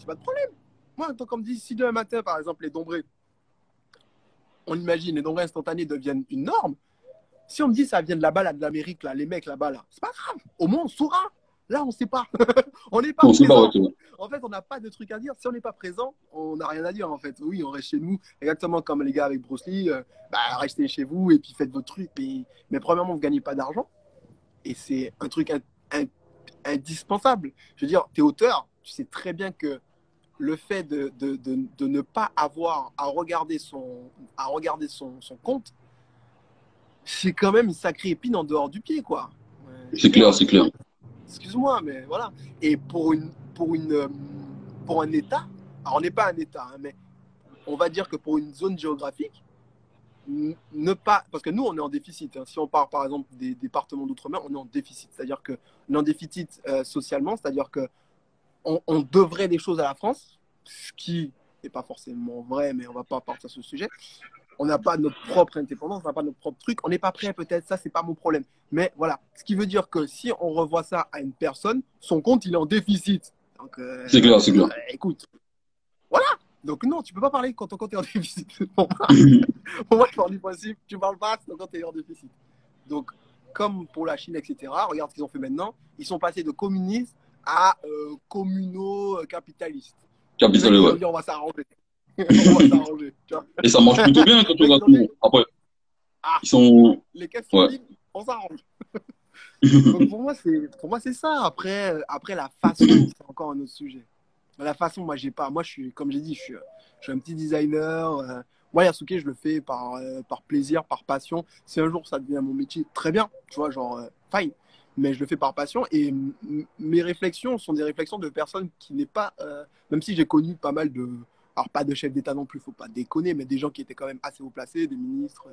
c'est pas de problème. Moi, tant qu'on me dit, si demain matin, par exemple, les Dombrés, on imagine, les Dombrés instantanés deviennent une norme, si on me dit ça vient de là-bas, là, de l'Amérique, là, les mecs là-bas, là, c'est pas grave. Au moins, on saura. Là, on ne sait pas. On n'est pas On sait pas, présent. ouais. En fait, on n'a pas de truc à dire. Si on n'est pas présent, on n'a rien à dire, en fait. Oui, on reste chez nous, exactement comme les gars avec Bruce Lee. Restez chez vous et puis faites vos trucs. Mais premièrement, vous ne gagnez pas d'argent. Et c'est un truc indispensable. Je veux dire, tu es auteur, tu sais très bien que le fait de ne pas avoir à regarder son compte, c'est quand même une sacrée épine en dehors du pied, quoi. C'est clair, c'est clair. Excuse-moi, mais voilà. Et pour un État, alors on n'est pas un État, hein, mais on va dire que pour une zone géographique, ne pas, parce que nous, on est en déficit. Hein. Si on parle, par exemple, des départements d'outre-mer, on est en déficit. C'est-à-dire qu'on est en déficit socialement, c'est-à-dire qu'on devrait des choses à la France, ce qui n'est pas forcément vrai, mais on ne va pas partir sur ce sujet. On n'a pas notre propre indépendance, on n'a pas notre propre truc. On n'est pas prêt, peut-être, ça, c'est pas mon problème. Mais voilà, ce qui veut dire que si on revoit ça à une personne, son compte, il est en déficit. Donc, C'est clair, c'est clair. écoute, voilà. Donc non, tu peux pas parler quand ton compte est en déficit. Pour moi, je pars du principe, tu parles pas, ton compte est en déficit. Donc, comme pour la Chine, etc., regarde ce qu'ils ont fait maintenant. Ils sont passés de communistes à communaux-capitalistes. Capital, ouais. On va s'arranger. On va s'arranger. Et ça marche plutôt bien quand tu regardes tout. Après, ils sont. Les caisses sont vides, on s'arrange. Donc pour moi, c'est ça. Après, la façon, c'est encore un autre sujet. La façon, moi, j'ai pas. Moi, je suis, comme j'ai dit, je suis un petit designer. Moi, Yasuke, je le fais par plaisir, par passion. Si un jour ça devient mon métier, très bien. Tu vois, genre, fine. Mais je le fais par passion. Et mes réflexions sont des réflexions de personnes qui n'est pas. Même si j'ai connu pas mal de. Alors, pas de chefs d'État non plus, faut pas déconner, mais des gens qui étaient quand même assez haut placés, des ministres,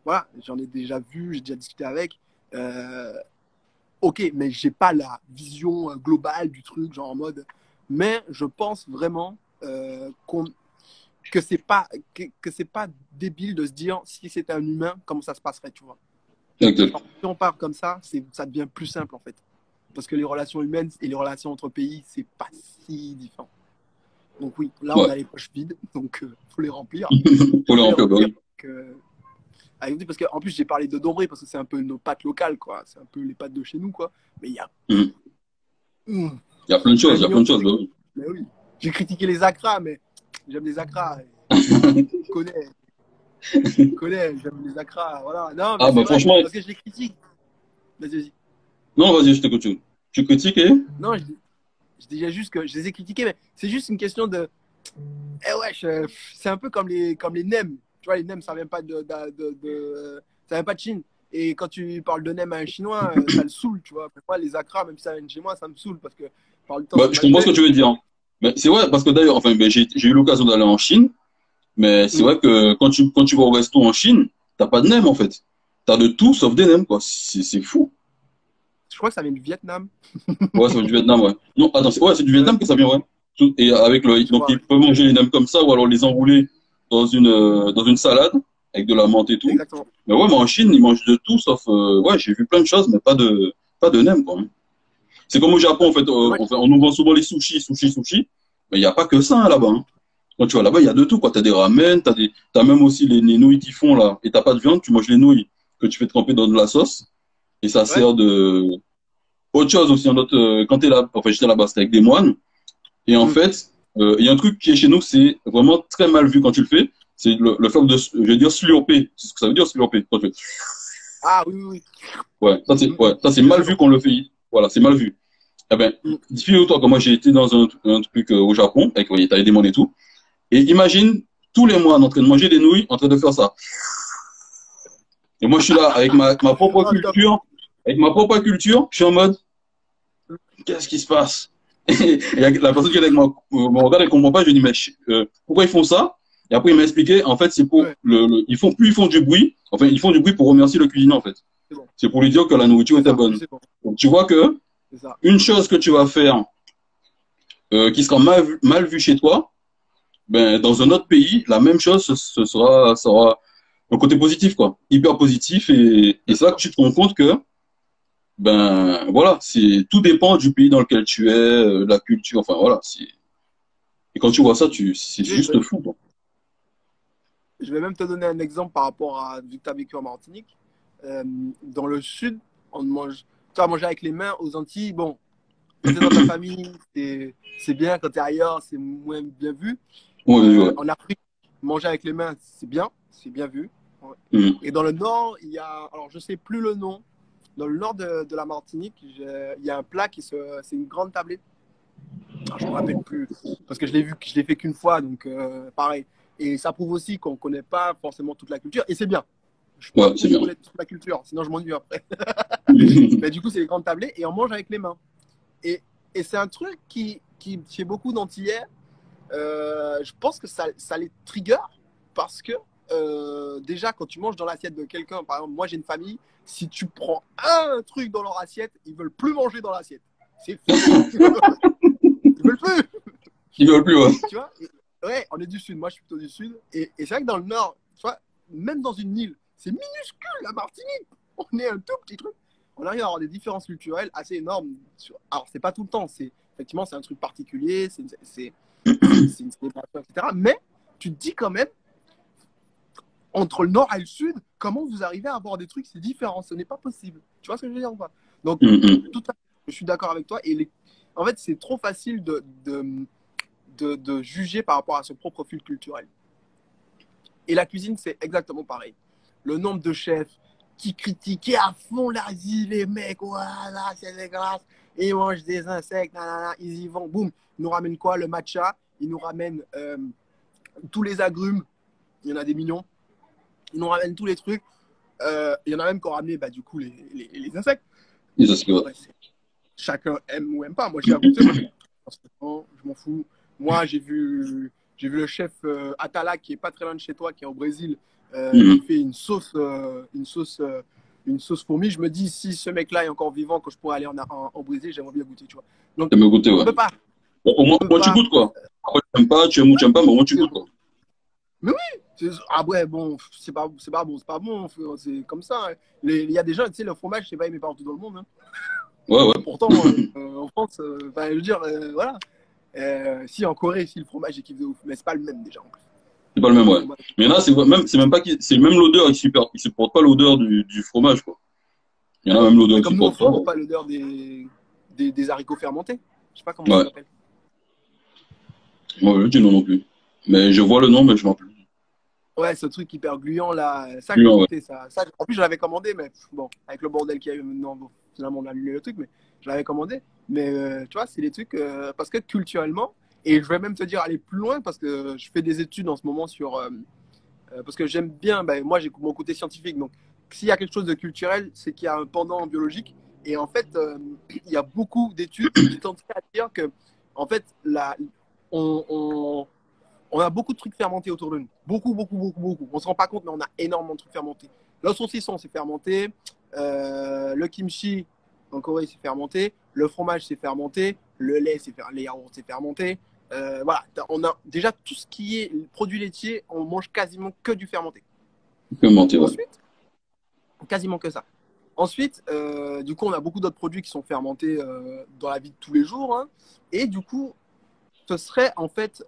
voilà, j'en ai déjà vu, j'ai déjà discuté avec. Ok, mais j'ai pas la vision globale du truc, genre en mode. Mais je pense vraiment que c'est pas débile de se dire si c'était un humain, comment ça se passerait, tu vois. Exact. Alors, si on part comme ça, ça devient plus simple en fait, parce que les relations humaines et les relations entre pays, c'est pas si différent. Donc oui, là on a les poches vides, donc faut les remplir. Faut les remplir, bah oui. Parce qu'en plus j'ai parlé de Dombré parce que c'est un peu nos pâtes locales, quoi. C'est un peu les pâtes de chez nous, quoi. Mais il y a. Il y a plein de choses, bah oui. Mais oui. J'ai critiqué les acras, mais j'aime les acras. Je connais, j'aime les acras, voilà. Non, mais bah franchement. Parce que je les critique. Vas-y. Non, vas-y, je t'écoute. Tu critiques et. Non, je disais juste que je les ai critiqués, mais c'est juste une question de. C'est un peu comme les nems. Tu vois, les nems, ça vient pas ça vient pas de Chine. Et quand tu parles de nem à un Chinois, ça le saoule, tu vois. Moi, les acras, même si ça vient de chez moi, ça me saoule parce que par le temps. Je comprends ce que tu veux dire. Mais c'est vrai, parce que d'ailleurs, enfin, j'ai eu l'occasion d'aller en Chine, mais c'est vrai que quand tu vas au resto en Chine, t'as pas de nem en fait. T'as de tout sauf des nems, quoi. C'est fou. Je crois que ça vient du Vietnam. Ouais, ça vient du Vietnam, ouais. Non, attends, c'est du Vietnam que ça vient, ouais. Et avec donc ils peuvent manger les nems comme ça, ou alors les enrouler dans une salade avec de la menthe et tout. Exactement. Mais ouais, mais en Chine, ils mangent de tout, sauf ouais, j'ai vu plein de choses, mais pas de nems, quoi. C'est comme au Japon, en fait, on nous vend souvent les sushis, mais il n'y a pas que ça hein, là-bas. Hein. Quand tu vas là-bas, il y a de tout, quoi. T'as des ramen, t'as même aussi les nouilles qu'ils font là, et t'as pas de viande, tu manges les nouilles que tu fais tremper dans de la sauce, et ça sert de autre chose aussi. Quand t'es là, enfin j'étais là-bas, c'était avec des moines, et en fait, il y a un truc qui est chez nous, c'est vraiment très mal vu quand tu le fais, c'est le fait de, je vais dire, slurper. C'est ce que ça veut dire, slurper. Quand tu fais... Ah oui. Ouais, ça c'est mal vu qu'on le fait. Voilà, c'est mal vu. Eh ben, figure-toi que moi j'ai été dans un truc au Japon, avec t'as des moines et tout, et imagine tous les moines en train de manger des nouilles, en train de faire ça. Et moi je suis là avec ma propre culture, je suis en mode, qu'est-ce qui se passe? Et la personne qui est avec moi me regarde et comprend pas, je lui dis, mais pourquoi ils font ça? Et après il m'a expliqué, en fait c'est pour plus ils font du bruit, enfin ils font du bruit pour remercier le cuisinier en fait. C'est pour lui dire que la nourriture était bonne. Donc tu vois que une chose que tu vas faire qui sera mal vue chez toi, ben, dans un autre pays, la même chose, ça sera un côté positif, quoi. Hyper positif. Et c'est là que tu te rends compte que, ben, voilà, tout dépend du pays dans lequel tu es, de la culture, enfin, voilà. Et quand tu vois ça, c'est Je juste fou, quoi. je vais même te donner un exemple par rapport à, vu que tu as vécu en Martinique. Dans le sud, on mange, tu vas manger avec les mains aux Antilles. Bon, quand tu es dans ta famille, c'est bien. Quand tu es ailleurs, c'est moins bien vu. Ouais, ouais. En Afrique, manger avec les mains, c'est bien vu. Ouais. Mm. Et dans le nord, il y a, alors je sais plus le nom, dans le nord de la Martinique, il y a un plat c'est une grande tablée. Alors, je me rappelle plus, parce que je l'ai fait qu'une fois, donc pareil. Et ça prouve aussi qu'on ne connaît pas forcément toute la culture, et c'est bien. Je suis pas Ouais, c'est pour bien. connaître toute la culture, sinon je m'ennuie après. Mais du coup, c'est les grandes tablées, et on mange avec les mains. Et, et c'est un truc qui, chez beaucoup d'Antillais, je pense que ça les trigger parce que déjà, quand tu manges dans l'assiette de quelqu'un, par exemple, moi j'ai une famille, si tu prends un truc dans leur assiette, ils veulent plus manger dans l'assiette. C'est fini. Ils veulent plus. Ils veulent plus, ouais. Tu vois ouais, on est du sud, moi je suis plutôt du sud. Et c'est vrai que dans le nord, tu vois, même dans une île, c'est minuscule la Martinique. On est un tout petit truc. On arrive à avoir des différences culturelles assez énormes. Alors, c'est pas tout le temps, effectivement, c'est un truc particulier, c'est une célébration, etc. Mais tu te dis quand même, entre le nord et le sud, comment vous arrivez à avoir des trucs si différents? Ce n'est pas possible. Tu vois ce que je veux dire ou pas? Donc, Mm, mm. tout à fait, je suis d'accord avec toi. En fait, c'est trop facile de juger par rapport à son propre profil culturel. Et la cuisine, c'est exactement pareil. Le nombre de chefs qui critiquaient à fond l'Asie, les mecs, voilà, c'est dégueulasse, ils mangent des insectes, nanana, ils y vont, boum, ils nous ramènent quoi? Le matcha, ils nous ramènent tous les agrumes, il y en a des millions, ils nous ramènent tous les trucs, il y en a même qui ont ramené bah, du coup les insectes. Et ça, c'est vrai. Après, chacun aime ou aime pas. Moi, j'ai à goûter, moi, je m'en fous. Moi, j'ai vu le chef Atala qui est pas très loin de chez toi, qui est au Brésil, qui Mm. fait une sauce fourmi. Je me dis, si ce mec-là est encore vivant, quand je pourrais aller en Brésil, j'aimerais bien goûter, tu vois. Donc, T'aimes goûter, on ouais. peut pas. Bon, au On moins, peut tu pas. goûtes, quoi. Après, tu n'aimes pas, tu aimes ou tu n'aimes pas, mais au moins tu goûtes, quoi. Mais oui, ah ouais, bon, c'est pas bon, c'est comme ça. Hein. Il y a des gens, tu sais, le fromage, c'est pas aimé partout dans le monde. Hein. Ouais, ouais. Pourtant, en France, je veux dire, voilà. Si en Corée, si le fromage est kiff de ouf, mais c'est pas le même déjà en plus. C'est pas le même, ouais. Fromage. Mais là, c'est même pas, c'est même l'odeur, ils supportent pas l'odeur du fromage, quoi. Il y en a même l'odeur Mais qu'ils comme nous, on supportent pas. supporte pas l'odeur des haricots fermentés. Je sais pas comment ça Ouais. s'appelle. Moi, je dis non non plus. Mais je vois le nom, mais je m'en rappelle plus. Ouais, ce truc hyper gluant là, ça je Lui, l'ai ouais. goûté ça. En plus, je l'avais commandé, mais bon, avec le bordel qu'il y a eu maintenant, bon, finalement on a annulé le truc, mais je l'avais commandé. Mais tu vois, c'est des trucs parce que culturellement, et je vais même te dire aller plus loin parce que je fais des études en ce moment sur parce que j'aime bien, ben, moi j'ai mon côté scientifique, donc s'il y a quelque chose de culturel, c'est qu'il y a un pendant biologique. Et en fait, il y a beaucoup d'études qui tentent à dire que, en fait, on, on, on a beaucoup de trucs fermentés autour de nous. Beaucoup, beaucoup, beaucoup, beaucoup. On ne se rend pas compte, mais on a énormément de trucs fermentés. Le saucisson, c'est fermenté. Le kimchi, en Corée, c'est fermenté. Le fromage, c'est fermenté. Le lait, les yaourts, c'est fermenté. Voilà, on a déjà tout ce qui est produits laitiers, on mange quasiment que du fermenté. Que mentir, ouais. Ensuite, quasiment que ça. Ensuite, du coup, on a beaucoup d'autres produits qui sont fermentés dans la vie de tous les jours. Hein. Et du coup, ce serait en fait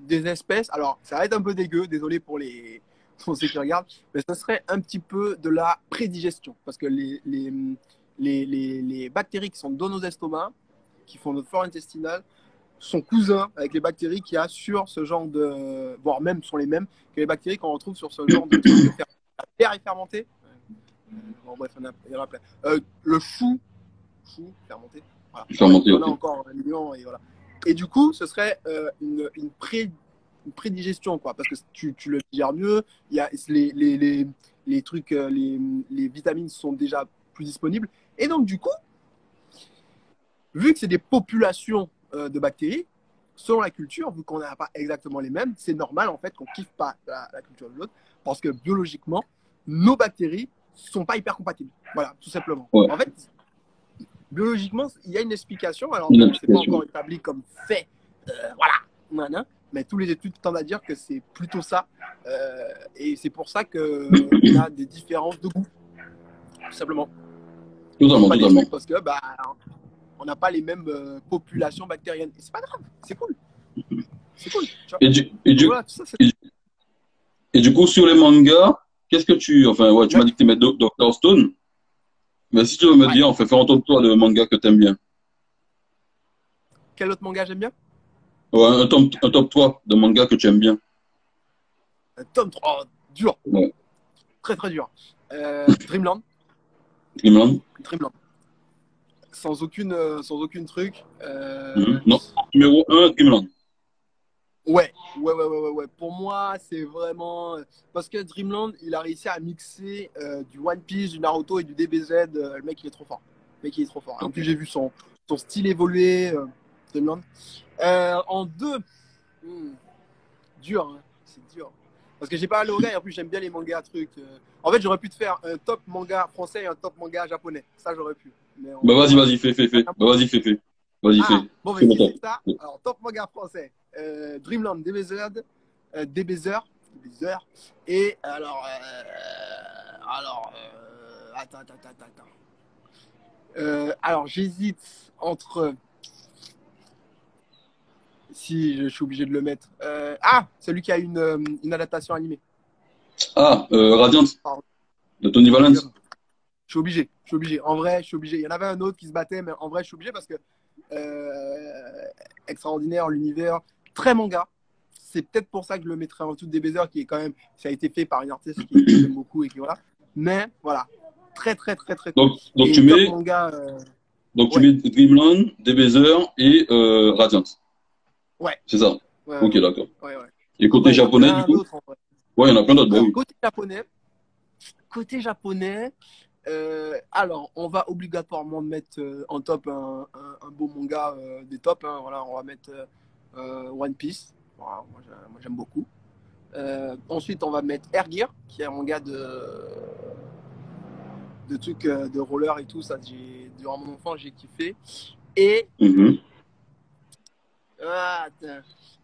des espèces. Alors, ça va être un peu dégueu, désolé pour ceux qui regardent, mais ce serait un petit peu de la prédigestion. Parce que les bactéries qui sont dans nos estomacs, qui font notre flore intestinale, sont cousins avec les bactéries qu'il y a sur ce genre de. Voire même sont les mêmes que les bactéries qu'on retrouve sur ce genre de truc de fermenté. La terre est fermentée. Bon, bref, il y en a plein. Le chou fermenté. Voilà. Je suis Il y mentir, en a ok. encore un million et voilà. Et du coup, ce serait une prédigestion, quoi, parce que tu le digères mieux. Il y a les trucs, les vitamines sont déjà plus disponibles. Et donc, du coup, vu que c'est des populations de bactéries, selon la culture, vu qu'on n'a pas exactement les mêmes, c'est normal en fait qu'on kiffe pas la culture de l'autre, parce que biologiquement, nos bactéries sont pas hyper compatibles. Voilà, tout simplement. Ouais. En fait, biologiquement, il y a une explication. Alors Une bon, c'est pas explication. encore établi comme fait. Voilà, nanana, mais tous les études tendent à dire que c'est plutôt ça. Et c'est pour ça qu'on a des différences de goût, tout simplement. Totalement, Pas des totalement. trucs parce que bah, on n'a pas les mêmes populations bactériennes. Et c'est pas grave, c'est cool. c'est cool. Tu vois. Et Donc voilà, tout ça, c'est... et du coup, sur les mangas, qu'est-ce que tu. Enfin, ouais, tu m'as Ouais. dit que tu aimais Dr. Stone. Mais si tu veux me Ouais. dire, enfin, fais un top 3 de manga que tu aimes bien. Quel autre manga j'aime bien? Ouais, un top 3 de manga que tu aimes bien. Tome 3, dur, Ouais. très très dur. Dreamland, Dreamland. Dreamland. Sans aucune truc. Non. Numéro 1, Dreamland. Ouais. Pour moi, c'est vraiment. Parce que Dreamland, il a réussi à mixer du One Piece, du Naruto et du DBZ. Le mec, il est trop fort. Le mec, il est trop fort. En plus, j'ai vu son style évoluer. Dreamland. En deux, hmm, dur, hein. C'est dur. Parce que j'ai pas le manga et en plus, j'aime bien les mangas, trucs. En fait, j'aurais pu te faire un top manga français et un top manga japonais. Ça, j'aurais pu. Mais Bah, vas-y, voilà. vas-y, fais. Bah, vas-y, fais. Vas-y, fais. Ah, bon, mais Fais le si top. c'est ça, alors top manga français, Dreamland, DBZ, et attends. Alors j'hésite entre, si je suis obligé de le mettre, celui qui a une adaptation animée. Ah, Radiant, Pardon. de Tony Valence. Je suis obligé. En vrai, je suis obligé. Il y en avait un autre qui se battait, mais en vrai, je suis obligé parce que extraordinaire, l'univers, très manga. C'est peut-être pour ça que je le mettrais en dessous des baisers, qui est quand même, ça a été fait par une artiste que j'aime beaucoup et qui voilà. Mais voilà, très cool. Donc Et tu top mets, manga, donc tu ouais, mets Dreamland, DBZ et Radiant. ouais, C'est ça. ouais, Ok, d'accord. ouais. Et côté Après, il y en a japonais, du plein coup? d'autres en vrai. Ouais, il y en a plein d'autres, bah Alors, oui. côté japonais, alors, on va obligatoirement mettre en top un beau manga des tops. Hein, voilà, on va mettre One Piece. Voilà, moi, j'aime beaucoup. Ensuite, on va mettre Air Gear, qui est un manga de trucs de roller et tout. Ça, durant mon enfance, j'ai kiffé. Et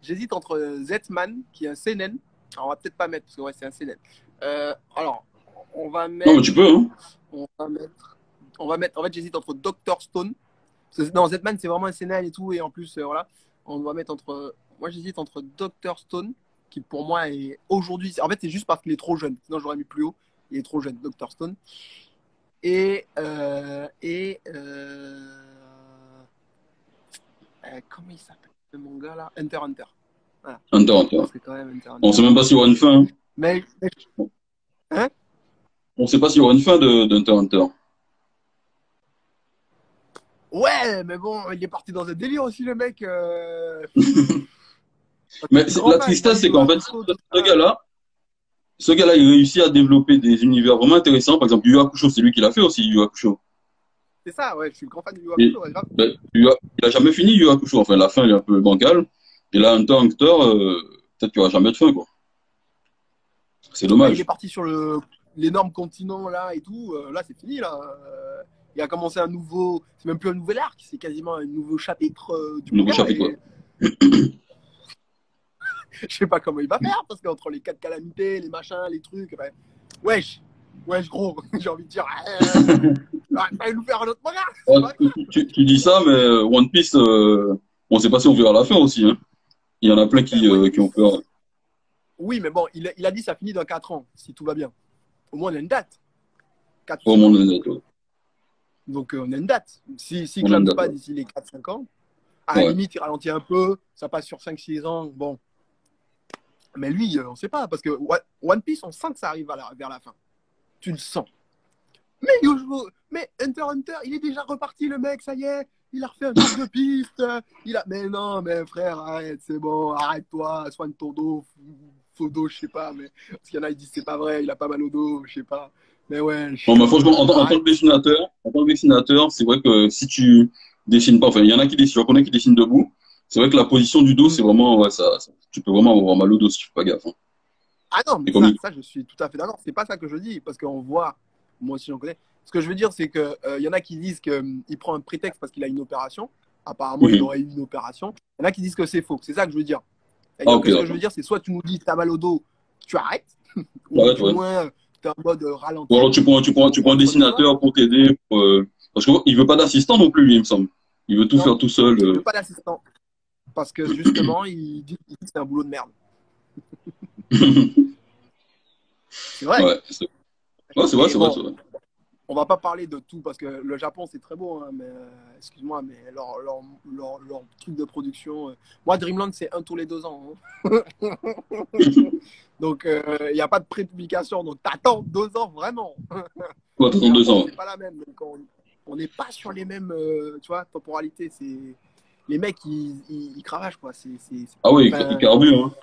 j'hésite entre Zetman, qui est un seinen. Alors, on va peut-être pas mettre, parce que ouais, c'est un seinen. Alors, on va Non, mais mettre. tu peux, hein. On va mettre. En fait, j'hésite entre Dr. Stone. Non, Zetman, c'est vraiment un seinen et tout. Et en plus, voilà. On va mettre entre. Moi, j'hésite entre Dr. Stone, qui pour moi est aujourd'hui. En fait, c'est juste parce qu'il est trop jeune. Sinon, j'aurais mis plus haut. Il est trop jeune, Dr. Stone. Et. Comment il s'appelle ce manga là? Hunter x Hunter. Voilà. Hunter. C'est quand même Hunter x On Hunter. sait même pas s'il y aura une fin. Hein. Mais. Hein? On sait pas s'il y aura une fin de Hunter x Hunter. Ouais, mais bon, il est parti dans un délire aussi, le mec. Mais la tristesse, c'est qu'en fait, ce gars-là, il réussit à développer des univers vraiment intéressants. Par exemple, Yu Yu Hakusho, c'est lui qui l'a fait aussi, Yu Yu Hakusho. C'est ça, ouais, je suis le grand fan de Yu Yu Et Hakusho, ouais, grave. ben, il a jamais fini Yu Yu Hakusho. Enfin, la fin, il est un peu bancale. Et là, Hunter x Hunter, peut-être qu'il n'y aura jamais de fin, quoi. C'est Bah, il dommage. est parti sur l'énorme continent là et tout. Là, c'est fini là. Il a commencé un nouveau. C'est même plus un nouvel arc, c'est quasiment un nouveau chapitre du Nouveau manga. chapitre, Et... je sais pas comment il va faire parce qu'entre les 4 calamités, les machins, les trucs. Ben... Wesh, gros, j'ai envie de dire. Va nous faire un autre manga. Ouais, tu dis ça, mais One Piece, on sait pas si on verra la fin aussi. Hein. Il y en a plein qui ont peur. Oui, mais bon, il a dit ça finit dans 4 ans, si tout va bien. Au moins, on a une date. 4 Au monde honnête, ouais. Donc, on a une date. S'il On a une clame date, pas ouais. d'ici les 4-5 ans, à la limite, il ralentit un peu, ça passe sur 5-6 ans, bon. Mais lui, on sait pas, parce que One Piece, on sent que ça arrive vers la fin. Tu le sens. Mais Hunter x Hunter, il est déjà reparti, le mec, ça y est. Il a refait un truc de piste. Mais non, mais frère, arrête, c'est bon, arrête-toi, soigne ton dos, faux dos, je sais pas. Mais... Parce qu'il y en a, ils disent c'est pas vrai, il a pas mal au dos, je sais pas. Mais ouais. Bon, bah, franchement, en tant que dessinateur, c'est vrai que si tu dessines pas, enfin, il y en a qui dessinent, je connais qui dessinent debout. C'est vrai que la position du dos, c'est vraiment, ouais, tu peux vraiment avoir mal au dos si tu fais pas gaffe. Hein. Ah non, mais ça, je suis tout à fait d'accord. C'est pas ça que je dis, parce qu'on voit, moi aussi j'en connais. Ce que je veux dire, c'est qu'il y en a qui disent qu'il prend un prétexte parce qu'il a une opération. Apparemment, il aurait eu une opération. Il y en a qui disent que c'est faux. C'est ça que je veux dire. Ce que je veux dire, c'est soit tu nous dis que tu as mal au dos, tu arrêtes, ou au moins tu es en mode ralenti. Ou alors tu prends un dessinateur pour t'aider. Parce qu'il ne veut pas d'assistant non plus, lui, il me semble. Il veut tout faire tout seul. Il veut pas d'assistant. Parce que justement, il dit que c'est un boulot de merde. C'est vrai. Ouais, c'est vrai, c'est vrai, c'est vrai. On va pas parler de tout parce que le Japon c'est très beau, hein, mais excuse-moi, mais leur truc de production. Moi, Dreamland c'est un tous les 2 ans. Hein. Donc, il n'y a pas de pré-publication. Donc, t'attends 2 ans vraiment. Ouais, t'attends 2 ans. C'est pas la même. Donc, on n'est pas sur les mêmes tu vois, temporalités. Les mecs, ils cravachent, quoi. Ah oui, il carbure. Hein.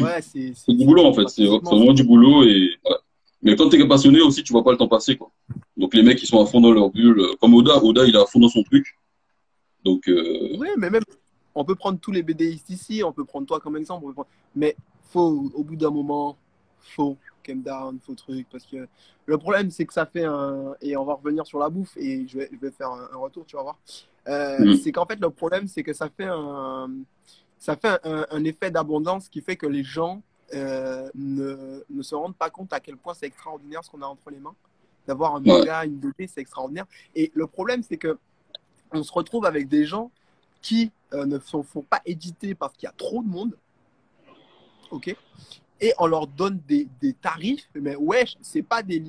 Ouais, c'est du boulot, en fait. C'est vraiment du boulot. Ouais. Mais quand t'es passionné aussi, tu vois pas le temps passer, quoi. Donc, les mecs, ils sont à fond dans leur bulle. Comme Oda, il est à fond dans son truc. Donc, oui, mais même, on peut prendre tous les BDistes ici, on peut prendre toi comme exemple, mais au bout d'un moment, faut calm down, faut truc, parce que le problème, c'est que ça fait et on va revenir sur la bouffe, et je vais faire un retour, tu vas voir. C'est qu'en fait, le problème, c'est que ça fait un effet d'abondance qui fait que les gens ne se rendent pas compte à quel point c'est extraordinaire ce qu'on a entre les mains. D'avoir un manga, une BD, c'est extraordinaire. Et le problème, c'est que on se retrouve avec des gens qui ne se font pas éditer parce qu'il y a trop de monde, ok, et on leur donne des tarifs, mais wesh, c'est pas des...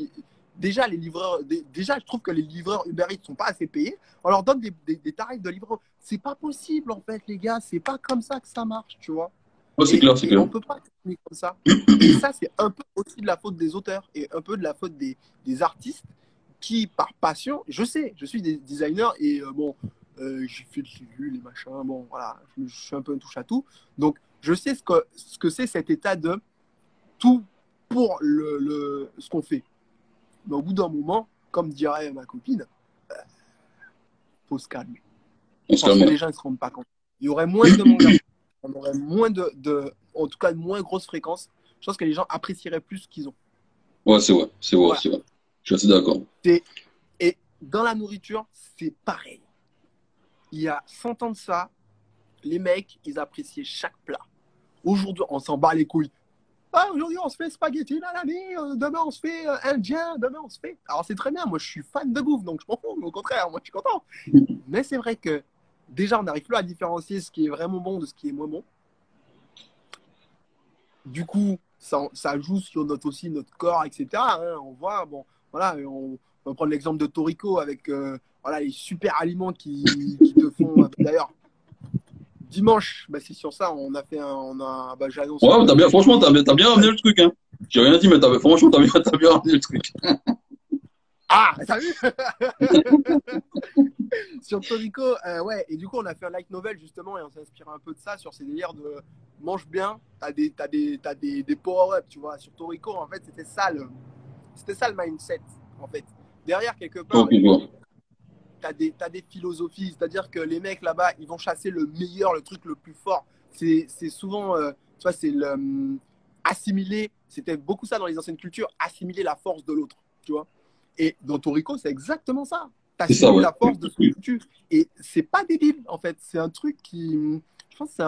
Déjà, les livreurs, déjà, je trouve que les livreurs Uber Eats sont pas assez payés. On leur donne des tarifs de livreur. C'est pas possible, en fait, les gars. C'est pas comme ça que ça marche, tu vois. Ouais, c'est clair, c'est clair. On peut pas continuer comme ça. Et ça, c'est un peu aussi de la faute des auteurs et un peu de la faute des artistes qui, par passion, je sais, je suis des designers et j'ai fait le vu, les machins, bon, voilà, je suis un peu un touche-à-tout. Donc, je sais ce que c'est cet état de tout pour ce qu'on fait. Mais au bout d'un moment, comme dirait ma copine, faut se calmer. Parce que les gens ne se rendent pas compte. Il y aurait moins de mangas, on aurait moins en tout cas, une moins grosse fréquence. Je pense que les gens apprécieraient plus ce qu'ils ont. Ouais, c'est vrai, c'est vrai, voilà. C'est vrai. Je suis assez d'accord. Et dans la nourriture, c'est pareil. Il y a 100 ans de ça, les mecs, ils appréciaient chaque plat. Aujourd'hui, on s'en bat les couilles. Ah, aujourd'hui, on se fait spaghetti demain, on se fait indien, demain, on se fait... Alors, c'est très bien, moi, je suis fan de bouffe, donc je m'en fous, au contraire, moi, je suis content. Mais c'est vrai que, déjà, on n'arrive plus à différencier ce qui est vraiment bon de ce qui est moins bon. Du coup, ça joue sur aussi notre corps, etc. Hein, on voit, bon, voilà, on va prendre l'exemple de Toriko avec voilà, les super aliments qui te font... D'ailleurs, dimanche, bah, c'est sur ça, on a fait j'ai annoncé. Ouais, franchement, t'as bien ramené le truc. Hein. J'ai rien dit, mais franchement, t'as bien ramené le truc. Ah, t'as vu? Sur Toriko, ouais, et du coup, on a fait un light novel justement, et on s'est inspiré un peu de ça, sur ces délires de mange bien, t'as des power-up, tu vois. Sur Toriko, en fait, c'était ça le mindset, en fait. Derrière, quelque part, t'as des philosophies, c'est-à-dire que les mecs là-bas, ils vont chasser le meilleur, le truc le plus fort. C'est souvent, tu vois, c'est assimiler, c'était beaucoup ça dans les anciennes cultures, assimiler la force de l'autre, tu vois. Et dans Toriko, c'est exactement ça. T'assimiles la force de ce que tu... Et c'est pas débile, en fait. C'est un truc qui... Je pense que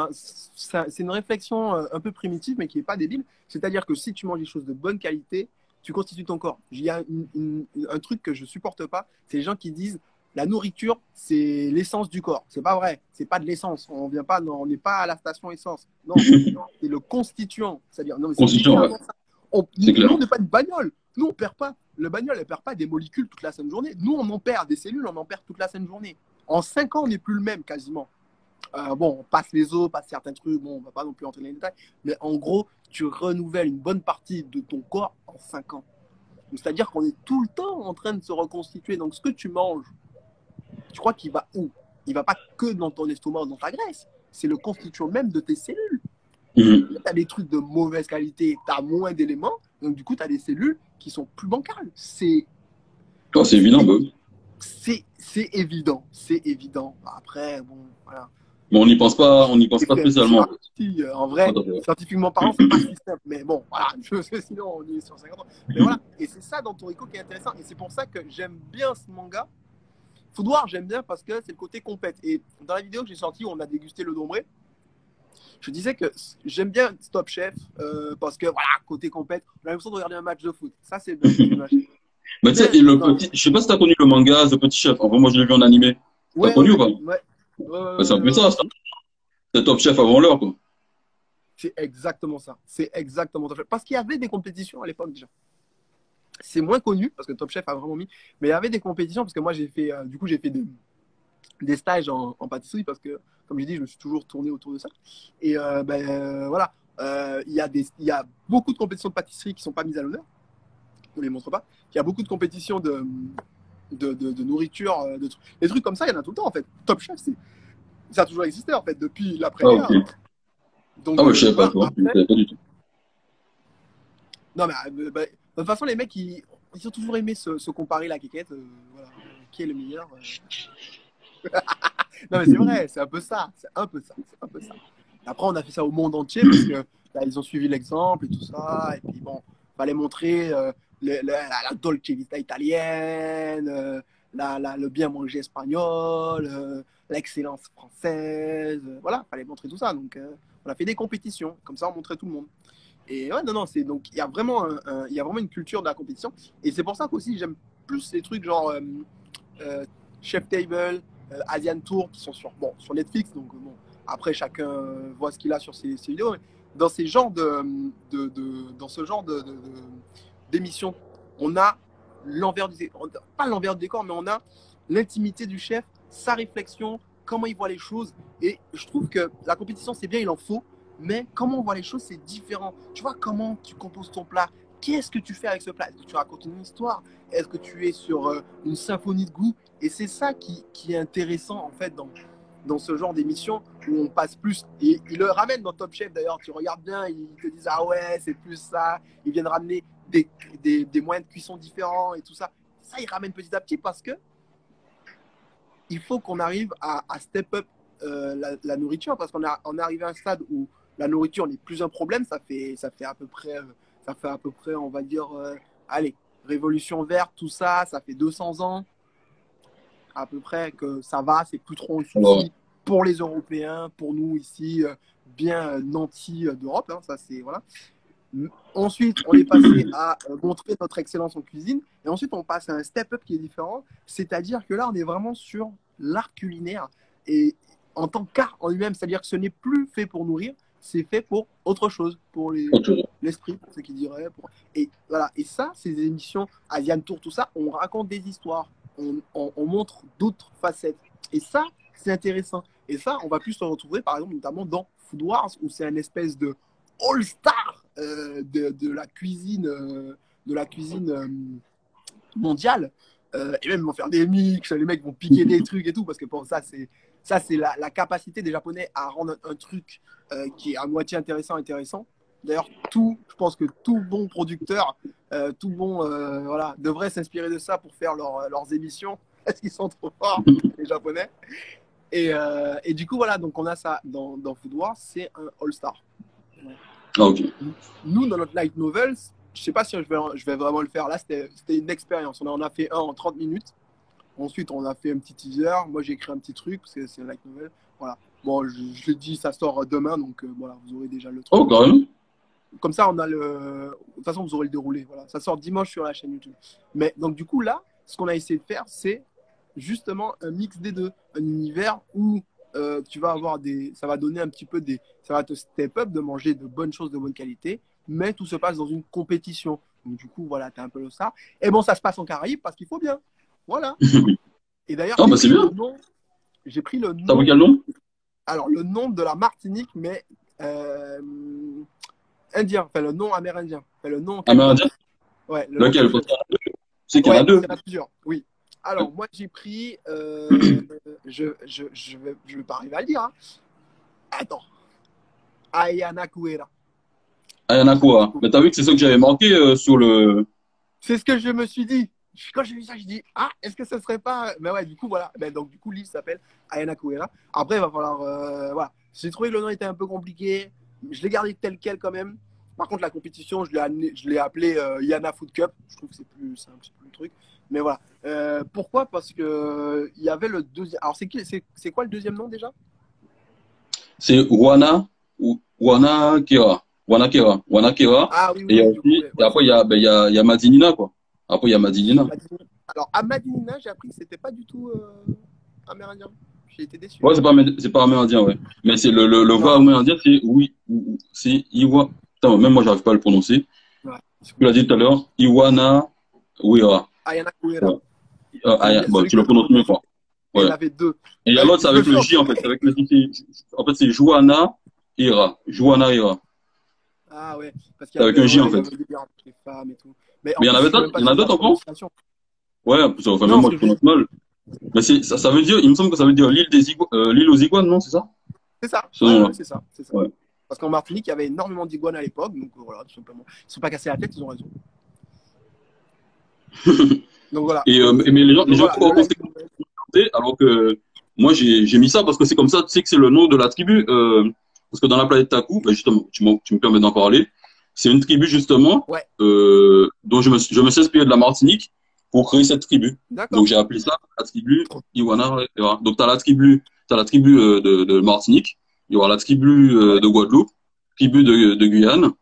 c'est une réflexion un peu primitive, mais qui est pas débile. C'est-à-dire que si tu manges des choses de bonne qualité, tu constitues ton corps. Il y a un truc que je supporte pas, c'est les gens qui disent la nourriture, c'est l'essence du corps. C'est pas vrai. C'est pas de l'essence. On n'est pas à la station essence. Non, c'est le constituant. C'est-à-dire, non, mais constituant, ouais. Nous, on n'est pas une bagnole. Nous, on perd pas. Le bagnole, elle perd pas des molécules toute la saine journée. Nous, on en perd des cellules, on en perd toute la saine journée. En 5 ans, on n'est plus le même quasiment. Bon, on passe les os, passe certains trucs. Bon, on va pas non plus entrer dans les détails. Mais en gros, tu renouvelles une bonne partie de ton corps en 5 ans. C'est-à-dire qu'on est tout le temps en train de se reconstituer. Donc, ce que tu manges, tu crois qu'il va où? Il va pas que dans ton estomac ou dans ta graisse. C'est le constituant même de tes cellules. Tu as des trucs de mauvaise qualité, tu as moins d'éléments, donc du coup, tu as des cellules qui sont plus bancales. C'est évident, bah. C'est évident, c'est évident. Après, bon, voilà. Mais on n'y pense pas spécialement. En vrai, scientifiquement parlant, c'est pas si simple. Mais bon, voilà, sinon on est sur 50 ans. Mais voilà, et c'est ça dans Toriko qui est intéressant. Et c'est pour ça que j'aime bien ce manga. Foudoir, j'aime bien parce que c'est le côté compète. Et dans la vidéo que j'ai sortie où on a dégusté le Dombré, je disais que j'aime bien Top Chef parce que, voilà, côté compète, on a l'impression de regarder un match de foot. Ça, c'est bien. Mais tu sais, je sais pas si t'as connu le manga The Petit Chef. Enfin, moi, je l'ai vu en animé. T'as connu ou pas? Ouais. C'est un peu ça. C'est Top Chef avant l'heure, quoi. C'est exactement ça. C'est exactement ça. Parce qu'il y avait des compétitions à l'époque déjà. C'est moins connu parce que Top Chef a vraiment mis, mais il y avait des compétitions parce que moi j'ai fait, du coup j'ai fait des stages en pâtisserie parce que, comme j'ai dit, je me suis toujours tourné autour de ça. Et voilà, il y a beaucoup de compétitions de pâtisserie qui ne sont pas mises à l'honneur. On ne les montre pas. Il y a beaucoup de compétitions de nourriture, des trucs comme ça, il y en a tout le temps en fait. Top Chef, ça a toujours existé en fait depuis Ah, ok. l'après-guerre. Donc Ah, ouais, je savais pas, voilà, toi. Je après, savais pas du tout. non mais de toute façon, les mecs, ils ont toujours aimé se comparer la quéquette. Voilà, qui est le meilleur. Non, mais c'est vrai, c'est un peu ça. C'est un peu ça. C'est un peu ça. Et après, on a fait ça au monde entier parce que là, ils ont suivi l'exemple et tout ça. Et puis, bon, fallait montrer la dolce vita italienne, le bien manger espagnol, l'excellence française. Voilà, fallait montrer tout ça. Donc, on a fait des compétitions. Comme ça, on montrait tout le monde. Et ouais, non, non, c'est donc il y a vraiment il y a vraiment une culture de la compétition. Et c'est pour ça qu'aussi j'aime plus les trucs genre euh, Chef Table, Asian Tour qui sont sur Netflix. Donc bon, après chacun voit ce qu'il a sur ses vidéos. Mais dans ces genres dans ce genre d'émissions, on a l'envers du pas l'envers du décor, mais on a l'intimité du chef, sa réflexion, comment il voit les choses. Et je trouve que la compétition c'est bien, il en faut. Mais comment on voit les choses, c'est différent. Tu vois comment tu composes ton plat. Qu'est-ce que tu fais avec ce plat? Est-ce que tu racontes une histoire? Est-ce que tu es sur une symphonie de goût? Et c'est ça qui est intéressant en fait dans ce genre d'émission où on passe plus. Et ils le ramènent dans Top Chef d'ailleurs. Tu regardes bien, ils te disent ah ouais, c'est plus ça. Ils viennent ramener des moyens de cuisson différents et tout ça. Ça, ils ramènent petit à petit parce que il faut qu'on arrive à step up la nourriture parce qu'on est arrivé à un stade où la nourriture n'est plus un problème. Ça fait à peu près, on va dire, allez, révolution verte, tout ça, ça fait 200 ans à peu près que ça va, c'est plus trop un Ouais. souci pour les Européens, pour nous ici, bien nantis d'Europe. Hein, ça c'est voilà. Ensuite, on est passé à montrer notre excellence en cuisine. Et ensuite, on passe à un step-up qui est différent. C'est-à-dire que là, on est vraiment sur l'art culinaire. Et en tant qu'art en lui-même, c'est-à-dire que ce n'est plus fait pour nourrir, c'est fait pour autre chose, pour Ok. l'esprit, pour ceux qui diraient. Et voilà. Et ça, ces émissions, Asian Tour, tout ça, on raconte des histoires. On montre d'autres facettes. Et ça, c'est intéressant. Et ça, on va plus se retrouver, par exemple, notamment dans Food Wars, où c'est une espèce de all-star de la cuisine mondiale. Et même ils vont faire des mix, les mecs vont piquer des trucs et tout, parce que pour ça, c'est la capacité des Japonais à rendre un truc qui est à moitié intéressant. D'ailleurs, je pense que tout bon producteur, tout bon, voilà, devrait s'inspirer de ça pour faire leurs émissions, parce qu'ils sont trop forts, les Japonais. Et du coup, voilà, donc on a ça dans Food Wars, c'est un all-star. Ah, ok. Nous, dans notre light novel, je sais pas si je vais vraiment le faire là, c'était une expérience. On en a fait un en 30 minutes. Ensuite, on a fait un petit teaser. Moi, j'ai écrit un petit truc, parce que c'est un light novel. Voilà. Bon, je l'ai dit, ça sort demain, donc voilà, vous aurez déjà le truc. Oh, carrément. Comme ça, on a le. De toute façon, vous aurez le déroulé. Voilà. Ça sort dimanche sur la chaîne YouTube. Mais donc, du coup, là, ce qu'on a essayé de faire, c'est justement un mix des deux. Un univers où tu vas avoir ça va donner un petit peu ça va te step up de manger de bonnes choses de bonne qualité, mais tout se passe dans une compétition. Donc du coup, voilà, t'es un peu le ça. Et bon, ça se passe en Caraïbes parce qu'il faut bien. Voilà. Et d'ailleurs, Ah, bah, c'est bien. j'ai pris le T'as nom, pris quel nom? alors le nom de la Martinique, mais indien, enfin le nom amérindien, enfin le nom Amérindien? ouais, le nom Lequel? Parce qu'il y en a deux. C'est qu'il y en ouais, a deux. il y en a plusieurs, oui. Alors, moi, j'ai pris, je vais pas arriver à le dire, hein. Attends, Ayana Kuera. Ah, il y en a quoi? Mais t'as vu que c'est ça que j'avais marqué sur le. C'est ce que je me suis dit. Quand j'ai vu ça, je dis, ah, est-ce que ce serait pas. Mais ouais, du coup, voilà. Ben, donc, du coup, l'île s'appelle Ayana Kuera. Après, il va falloir. Voilà. J'ai trouvé que le nom était un peu compliqué. Je l'ai gardé tel quel quand même. Par contre, la compétition, je l'ai appelé Yana Food Cup. Je trouve que c'est plus simple, c'est plus le truc. Mais voilà. Pourquoi? Parce que il y avait le deuxième. Alors, c'est quoi le deuxième nom déjà? C'est Wana Kera. Wana Kera. Wana Kera. Ah oui, Et, il y a oui, du coup, aussi, ouais, et ouais, après, il y a Madinina, quoi. Après, il y a Madinina. Alors, à Madinina, j'ai appris que c'était pas du tout amérindien. J'ai été déçu. Ouais, c'est pas amérindien, ouais. Mais c'est le vrai Non. amérindien, c'est oui, c'est Iwa. Putain, même moi, j'arrive pas à le prononcer. Ouais. Tu l'as dit tout à l'heure, Iwana Wira. Ayana Kouera. Ouais. Bon, Celui tu que le je prononces mieux, prononce. quoi. Et il y Ouais. en avait deux. Et il y a l'autre, c'est Je le avec fais le en J, en fait. secret. C'est avec le J. En fait, c'est Juana Ira. Juana Ira. Ah ouais, parce qu'il C'est y avec un avait, J, en ouais, il y fait. avait des gardes, des femmes et tout. Mais Mais en il y en plus, je avait suis même d'autres, pas il y en sûr a de la d'autres encore? prononciation. Ouais, enfin, même Non, moi, ce je que j'ai prononce dit, mal. Mais ça veut dire, il me semble que ça veut dire l'île aux iguanes, non, c'est ça? c'est ça. Ce Ouais, nom-là. ouais, c'est ça, c'est ça. Ouais. Parce qu'en Martinique, il y avait énormément d'iguanes à l'époque, donc voilà, tout simplement. Ils ne sont pas cassés la tête, ils ont raison. Donc voilà. Mais les Donc gens voilà, croient le encore que live. c'est comme ça, alors que moi, j'ai mis ça parce que c'est comme ça, tu sais que c'est le nom de la tribu. Parce que dans la planète Taku, ben justement, tu me permets d'en parler, c'est une tribu, justement, Ouais, dont je me suis inspiré de la Martinique pour créer cette tribu. Donc, d'accord. j'ai appelé ça la tribu Iwana. Era. Donc, t'as la tribu de Martinique, il y aura la tribu Ouais, de Guadeloupe, tribu de Guyane,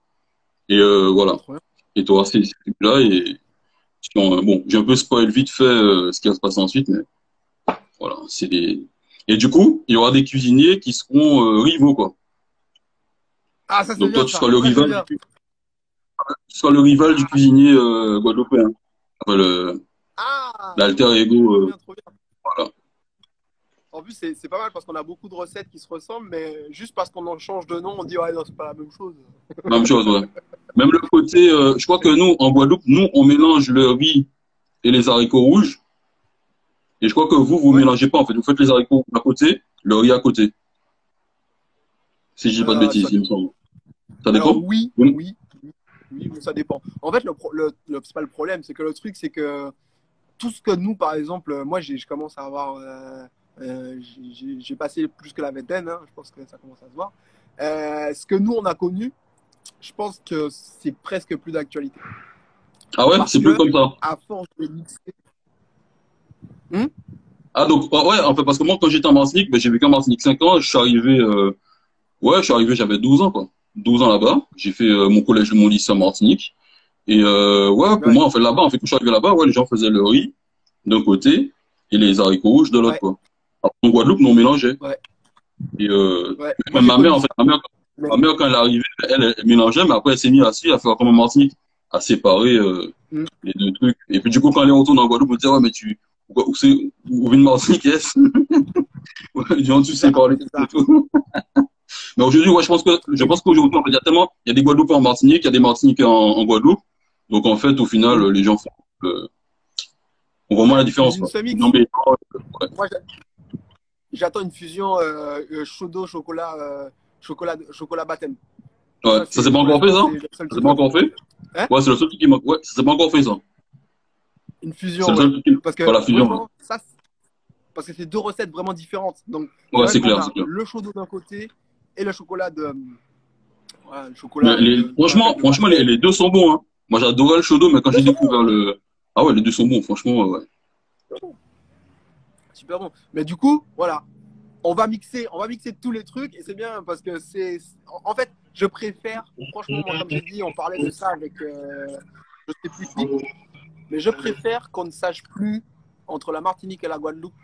et voilà. trop bien. Et tu auras ces tribus-là, et bon, j'ai un peu spoil vite fait ce qui va se passer ensuite, mais voilà, c'est des... Et du coup, il y aura des cuisiniers qui seront rivaux, quoi. Ah, ça c'est Donc toi, bien ça. Ça c'est bien. tu seras le rival du Ah, cuisinier guadeloupéen. Enfin, ah, l'alter ego, trop bien, trop bien. voilà. En plus, c'est pas mal parce qu'on a beaucoup de recettes qui se ressemblent, mais juste parce qu'on en change de nom, on dit ouais, non, c'est pas la même chose. Même chose, ouais. Même le côté, je crois que nous, en Guadeloupe, nous, on mélange le riz et les haricots rouges. Et je crois que vous Ouais. mélangez pas, en fait. Vous faites les haricots à côté, le riz à côté. Si je dis pas de Ça bêtises, il me dépend. semble. Ça Alors dépend? oui, Oui. oui, oui, oui, mais ça dépend. En fait, c'est pas le problème, c'est que le truc, c'est que tout ce que nous, par exemple, moi, je commence à avoir, j'ai passé plus que la vingtaine, hein, je pense que ça commence à se voir. Ce que nous, on a connu, je pense que c'est presque plus d'actualité. Ah ouais, Parce c'est plus que, comme ça. à force de mixer. Hmm. Ah donc, ouais, en fait, parce que moi, quand j'étais en Martinique, ben, j'ai vécu en Martinique 5 ans, je suis arrivé, ouais, je suis arrivé, j'avais 12 ans, quoi. 12 ans là-bas. J'ai fait mon collège et mon lycée en Martinique. Et ouais, pour Ouais, moi, en fait, là-bas, en fait, quand je suis arrivé là-bas, ouais, les gens faisaient le riz d'un côté et les haricots rouges de l'autre, ouais, quoi. Alors, en Guadeloupe, nous, on mélangeait. ouais, Et ouais. Moi, même j'ai ma mère, connu en ça. fait, Mais, ma mère, quand elle est arrivée, elle mélangeait, mais après, elle s'est mise à faire comme en Martinique, à séparer hmm. les deux trucs. Et puis, du coup, quand elle est retournée en Guadeloupe, on dit, ouais, mais où vient de Martinique, est-ce? Ouais, ils ont tous C'est ça, séparé c'est et ça. tout. Mais aujourd'hui, ouais, je Mais du pense coup, qu'aujourd'hui, en fait, il y a des Guadeloupéens en Martinique, il y a des Martiniquais en Guadeloupe. Donc, en fait, au final, hmm. les gens font vraiment Ouais, la différence, ils quoi. se Non, mixent. mais, ouais. Moi, j'attends une fusion choco chocolat, chocolat baptême. Ouais. Ça s'est pas Pour encore fait, l'instant, ça? c'est le seul Ça s'est truc pas que je encore fait? Hein. Ouais, c'est le seul truc qui manque. Ouais, ça s'est pas encore fait, ça. Une C'est fusion, le ouais. seul truc qui manque. Parce que Voilà, la fusion, ouais. vraiment, parce que c'est deux recettes vraiment différentes. Donc, c'est Ouais, vrai c'est qu'on clair, a c'est clair. le chaud d'eau d'un côté et le chocolat le Mais chocolat qu'on appelle franchement, de base. les deux sont bons, hein. Moi, j'adorais le chaud mais quand Deux j'ai sont bons, découvert le, ah ouais, les deux sont bons, franchement, ouais. super bon. Mais du coup, voilà, on va mixer tous les trucs et c'est bien parce que en fait, je préfère, franchement, moi, comme j'ai dit, on parlait de ça avec, je sais plus qui, mais je préfère qu'on ne sache plus entre la Martinique et la Guadeloupe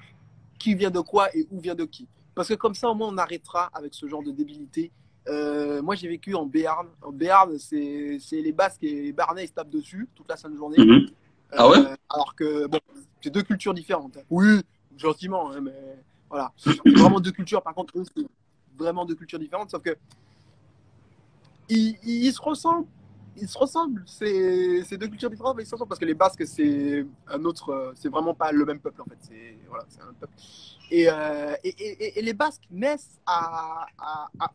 qui vient de quoi et où vient de qui. Parce que comme ça, au moins, on arrêtera avec ce genre de débilité. Moi, j'ai vécu en Béarn. En Béarn, c'est les Basques et les Barnais, ils se tapent dessus toute la sainte journée. Mhm. Ah ouais? Alors que, bon, c'est deux cultures différentes. Oui, gentiment, hein, mais voilà. C'est vraiment deux cultures. Par contre, eux, c'est vraiment deux cultures différentes. Sauf que ils se ressemblent. Ils se ressemblent. C'est deux cultures différentes, mais ils se ressemblent parce que les Basques, c'est un autre. C'est vraiment pas le même peuple, en fait. Voilà, c'est un peuple. Et les Basques naissent à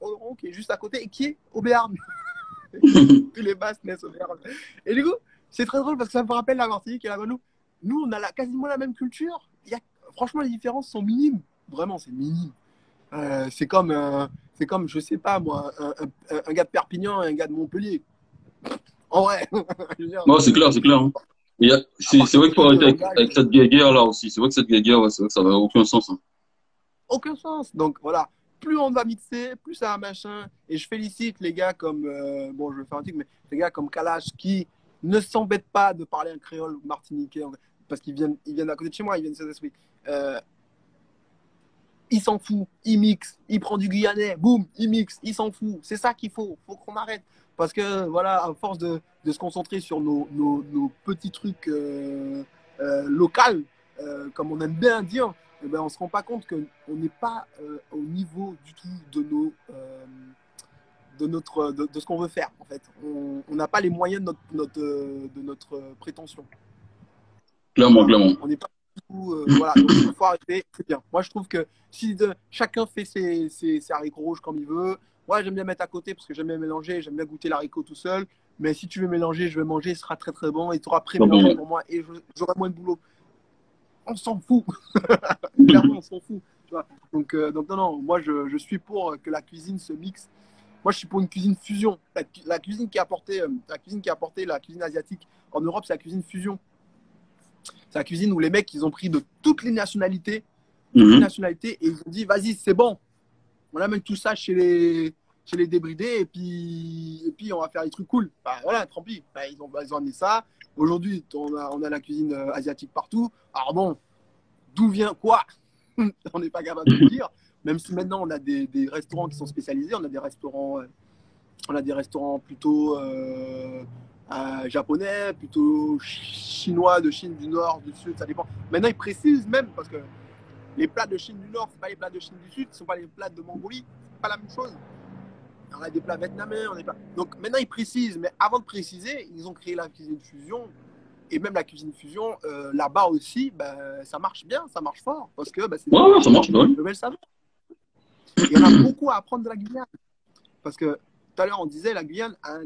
Oloron, qui est juste à côté, et qui est au Béarn. Tous les Basques naissent au Béarn. Et du coup, c'est très drôle parce que ça me rappelle la Martinique et la Guadeloupe. Nous, on a quasiment la même culture. Franchement, les différences sont minimes. Vraiment, c'est minime. C'est comme, je sais pas moi, un gars de Perpignan et un gars de Montpellier. En vrai. Je veux dire, Ouais, c'est clair, c'est clair, hein. à part C'est vrai qu'il faut quelques trucs de arrêter langage, avec cette guerre là aussi. C'est vrai que cette guerre, ouais, c'est vrai que ça n'a aucun sens, hein. aucun sens. Donc voilà, plus on va mixer, plus ça va machin. Et je félicite les gars comme, bon, je vais faire un truc, mais les gars comme Kalash qui ne s'embêtent pas de parler un créole martiniquais parce qu'ils viennent à côté de chez moi, ils viennent de Saint-Esprit. Euh, il s'en fout, il mixe, il prend du guyanais, boum, il mixe, il s'en fout. C'est ça qu'il faut qu'on arrête. Parce que, voilà, à force de se concentrer sur nos petits trucs locaux, comme on aime bien dire, eh ben, on ne se rend pas compte qu'on n'est pas au niveau du tout de ce qu'on veut faire, en fait. On n'a pas les moyens de notre prétention. Clairement, clairement. On n'est pas du tout, voilà, donc il faut arrêter, c'est bien. Moi, je trouve que si chacun fait ses haricots rouges comme il veut, moi, j'aime bien mettre à côté parce que j'aime bien mélanger, j'aime bien goûter l'haricot tout seul. Mais si tu veux mélanger, je vais manger, ce sera très très bon et tu auras pré-mélangé pour moi et j'aurai moins de boulot. On s'en fout. Clairement, on s'en fout. Tu vois. Donc, non, moi, je suis pour que la cuisine se mixe. Moi, je suis pour une cuisine fusion. La cuisine qui a apporté la cuisine asiatique en Europe, c'est la cuisine fusion. C'est la cuisine où les mecs, ils ont pris de toutes les nationalités, et ils ont dit, vas-y, c'est bon. On amène tout ça chez les débridés et puis on va faire des trucs cool. Bah, voilà, tant pis. Bah, ils ont amené ça. Aujourd'hui, on a la cuisine asiatique partout. Alors bon, d'où vient quoi? On n'est pas capable de le dire. Même si maintenant, on a des restaurants qui sont spécialisés. On a des restaurants plutôt japonais, plutôt chinois, de Chine du Nord, du Sud, ça dépend. Maintenant, ils précisent même, parce que les plats de Chine du Nord, c'est pas les plats de Chine du Sud, ce sont pas les plats de Mongolie, c'est pas la même chose. On a des plats vietnamiens, Donc maintenant, ils précisent, mais avant de préciser, ils ont créé la cuisine fusion. Et même la cuisine fusion, là-bas aussi, ça marche bien, ça marche fort. Parce que c'est ça marche bien. Il y en a beaucoup à apprendre de la Guyane. Parce que tout à l'heure, on disait la Guyane a un